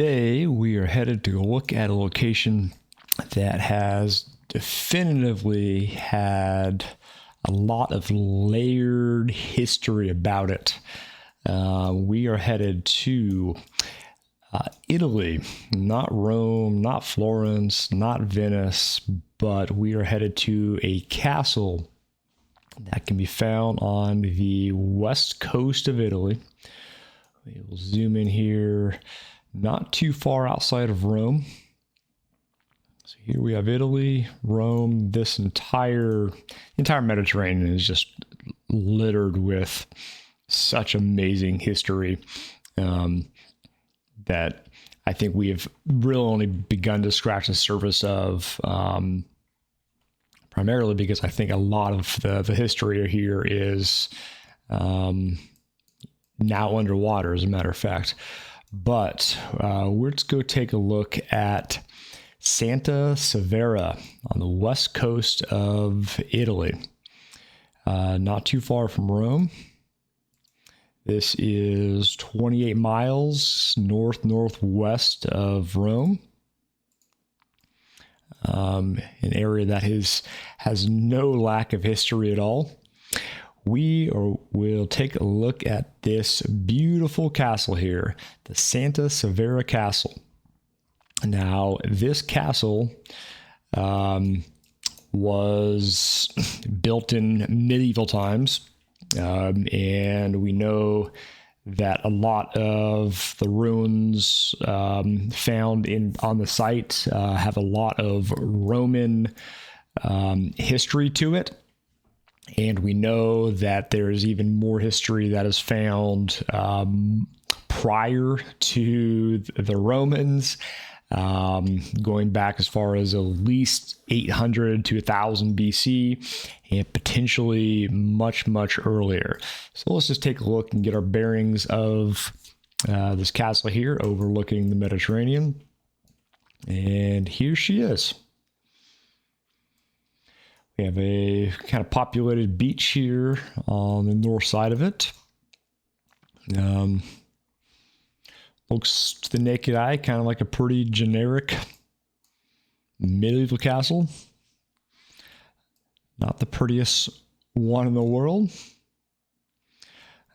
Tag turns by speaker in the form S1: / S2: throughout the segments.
S1: Today, we are headed to look at a location that has definitively had a lot of layered history about it. We are headed to Italy, not Rome, not Florence, not Venice, but we are headed to a castle that can be found on the west coast of Italy. We will zoom in here, not too far outside of Rome. So here we have Italy, Rome. This entire Mediterranean is just littered with such amazing history that I think we have really only begun to scratch the surface of, primarily because I think a lot of the history here is now underwater, as a matter of fact. But let's go take a look at Santa Severa on the west coast of Italy, not too far from Rome. This is 28 miles northwest of Rome, an area that has no lack of history at all. We'll take a look at this beautiful castle here, the Santa Severa Castle. Now, this castle was built in medieval times. And we know that a lot of the ruins found on the site have a lot of Roman history to it. And we know that there's even more history that is found prior to the Romans, going back as far as at least 800 to 1000 BC, and potentially much earlier. So let's just take a look and get our bearings of this castle here overlooking the Mediterranean. And here she is. We have a kind of populated beach here on the north side of it. Looks to the naked eye kind of like a pretty generic medieval castle. Not the prettiest one in the world.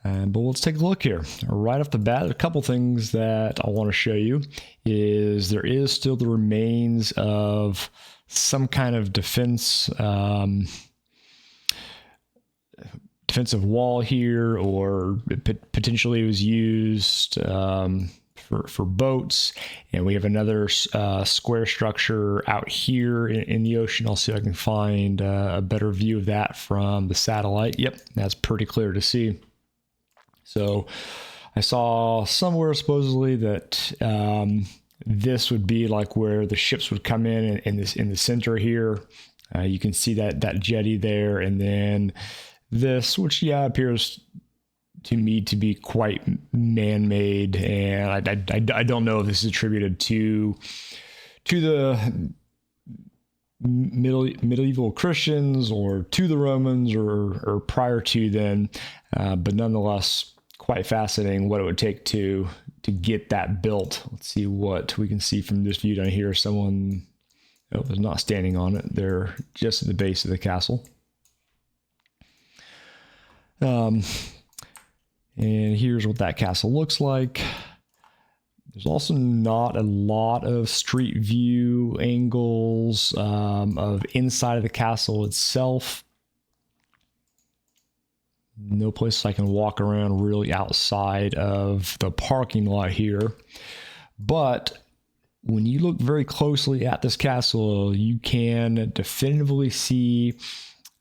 S1: But let's take a look here. Right off the bat, a couple things that I want to show you is there is still the remains of some kind of defensive wall here, or potentially it was used for boats. And we have another square structure out here in the ocean. I'll see if I can find a better view of that from the satellite. Yep, that's pretty clear to see. So I saw somewhere supposedly that this would be like where the ships would come in the center here. You can see that jetty there, and then this, which appears to me to be quite man-made, and I don't know if this is attributed to the medieval Christians or to the Romans or prior to then, but nonetheless quite fascinating what it would take to get that built. Let's see what we can see from this view down here. Someone is not standing on it. They're just at the base of the castle. And here's what that castle looks like. There's also not a lot of street view angles of inside of the castle itself. No place I can walk around really outside of the parking lot here. But when you look very closely at this castle, you can definitively see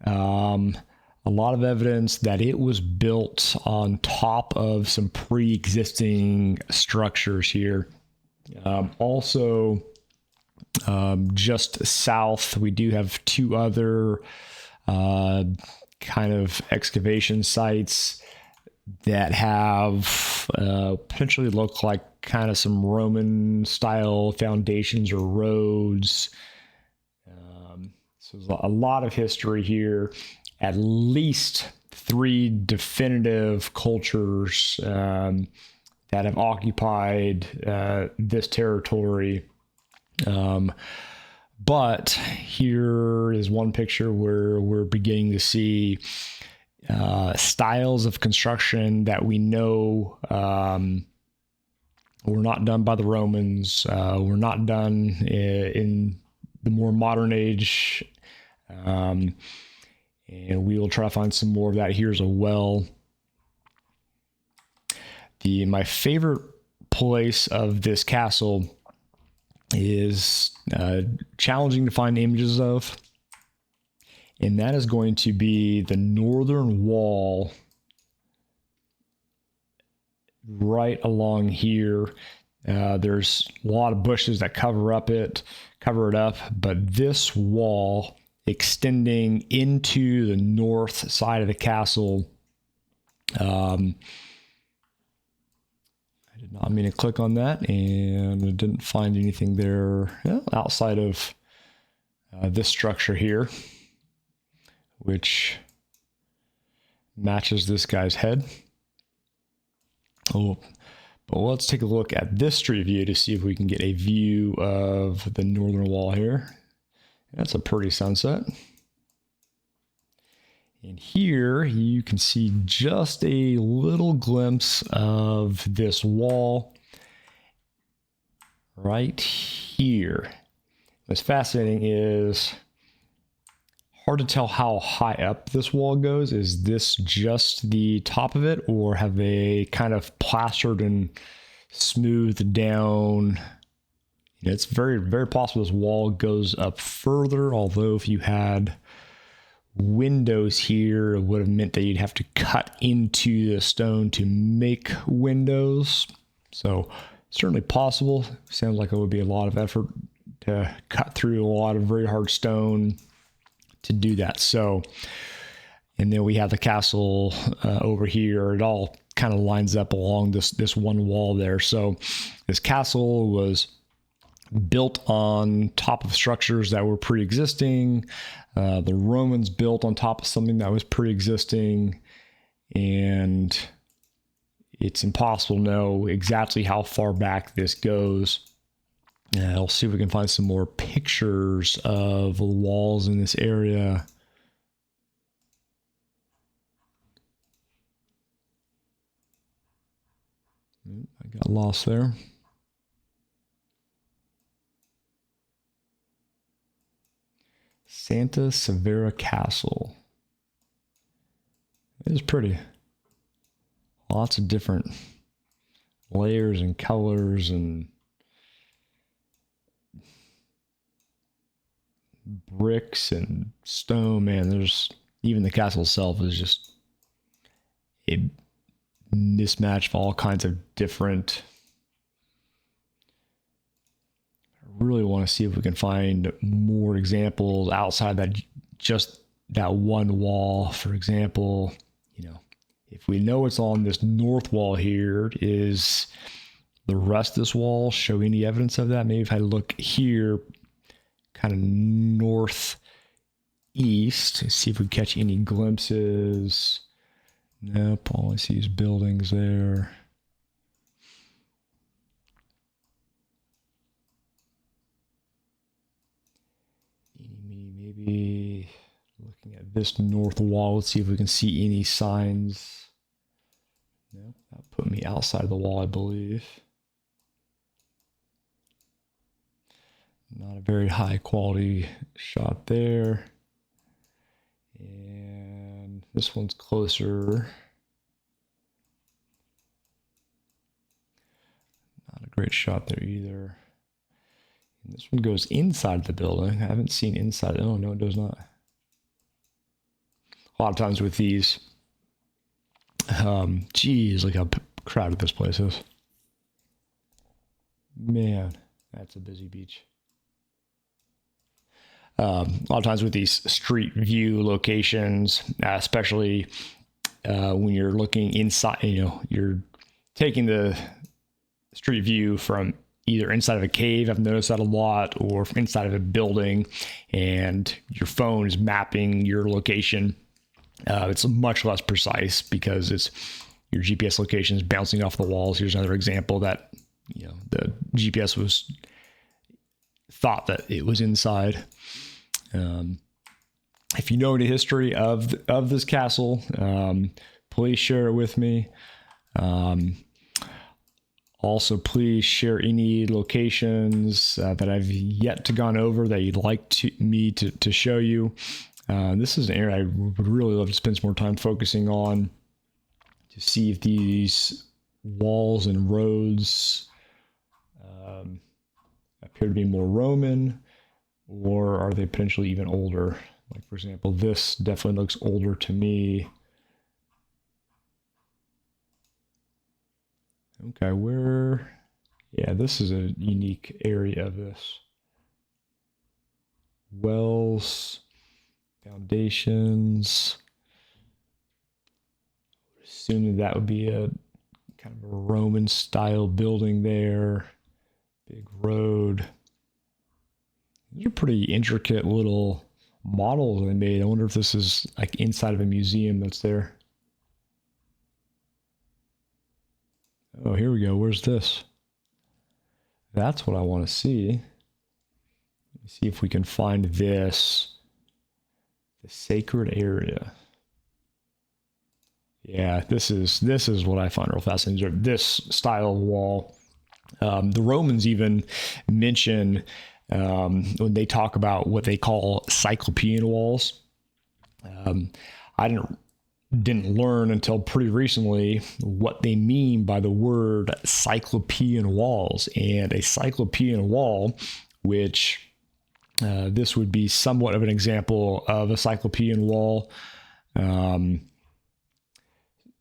S1: a lot of evidence that it was built on top of some pre-existing structures here. Also, just south, we do have two other kind of excavation sites that have potentially look like kind of some Roman style foundations or roads. So there's a lot of history here. At least three definitive cultures that have occupied this territory. But here is one picture where we're beginning to see styles of construction that we know were not done by the Romans, were not done in the more modern age. And we will try to find some more of that here as well. My favorite place of this castle is challenging to find images of, and that is going to be the northern wall right along here. There's a lot of bushes that cover it up, but this wall extending into the north side of the castle. I did not mean to click on that, and I didn't find anything there outside of this structure here, which matches this guy's head. Oh, but let's take a look at this street view to see if we can get a view of the northern wall here. That's a pretty sunset. And here you can see just a little glimpse of this wall right here. What's fascinating is hard to tell how high up this wall goes. Is this just the top of it, or have they kind of plastered and smoothed down? It's very, very possible this wall goes up further, although if you had windows here, it would have meant that you'd have to cut into the stone to make windows. So certainly possible. Sounds like it would be a lot of effort to cut through a lot of very hard stone to do that. So, and then we have the castle over here. It all kind of lines up along this one wall there. So this castle was built on top of structures that were pre-existing. The Romans built on top of something that was pre-existing, and it's impossible to know exactly how far back this goes. I'll see if we can find some more pictures of the walls in this area. I got lost there. Santa Severa Castle. It is pretty. Lots of different layers and colors and bricks and stone. Man, there's even the castle itself is just a mismatch of all kinds of different. I really want to see if we can find more examples outside that, just that one wall. For example, if we know it's on this north wall here, is the rest of this wall show any evidence of that? Maybe if I look here, kind of northeast, see if we catch any glimpses. Nope, all I see is buildings there. Maybe looking at this north wall, let's see if we can see any signs. No, that put me outside of the wall, I believe. Not a very high quality shot there. And this one's closer. Not a great shot there either. And this one goes inside the building. I haven't seen inside. Oh, no, it does not. A lot of times with these, geez, look how crowded this place is. Man, that's a busy beach. A lot of times with these street view locations, especially when you're looking inside, you're taking the street view from either inside of a cave, I've noticed that a lot, or from inside of a building, and your phone is mapping your location. It's much less precise because your GPS locations bouncing off the walls. Here's another example that, the GPS was thought that it was inside. If you know any history of this castle, please share it with me. Also, please share any locations that I've yet to gone over that you'd like me to show you. This is an area I would really love to spend some more time focusing on to see if these walls and roads appear to be more Roman, or are they potentially even older? Like, for example, this definitely looks older to me. Okay, this is a unique area of this. Wells, foundations. Assuming that would be a kind of a Roman style building there. Big road. These are pretty intricate little models they made. I wonder if this is like inside of a museum that's there. Oh, here we go. Where's this? That's what I want to see. Let me see if we can find this. The sacred area. Yeah, this is what I find real fascinating. This style of wall. The Romans even mention when they talk about what they call Cyclopean walls. I didn't learn until pretty recently what they mean by the word Cyclopean walls. And a Cyclopean wall, which this would be somewhat of an example of a Cyclopean wall.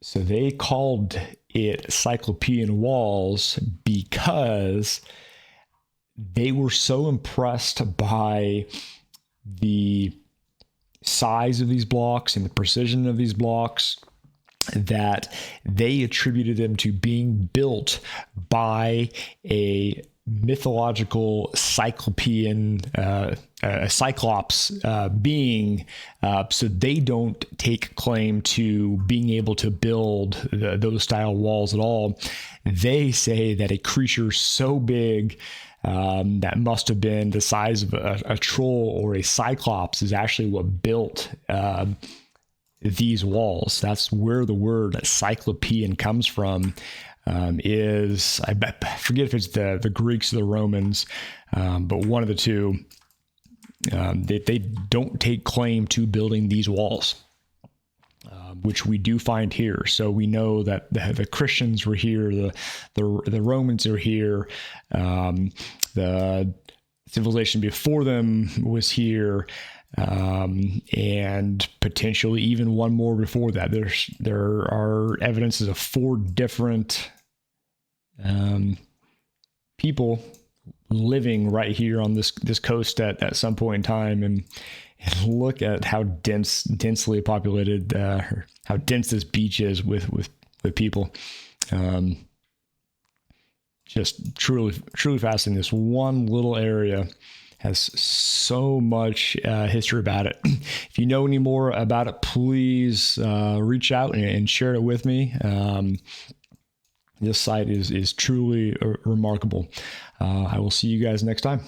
S1: So they called it Cyclopean walls because they were so impressed by the size of these blocks and the precision of these blocks that they attributed them to being built by a mythological Cyclopean, a Cyclops being, so they don't take claim to being able to build those style walls at all. They say that a creature so big that must have been the size of a troll or a Cyclops is actually what built these walls. That's where the word Cyclopean comes from. I forget if it's the Greeks or the Romans, but one of the two. They don't take claim to building these walls, which we do find here. So we know that the Christians were here, the Romans are here, the civilization before them was here, and potentially even one more before that. There are evidences of 4 different people living right here on this coast at some point in time, and look at how densely populated, how dense this beach is with people. Just truly fascinating. This one little area has so much history about it. If you know any more about it, please reach out and share it with me. This site is truly remarkable. I will see you guys next time.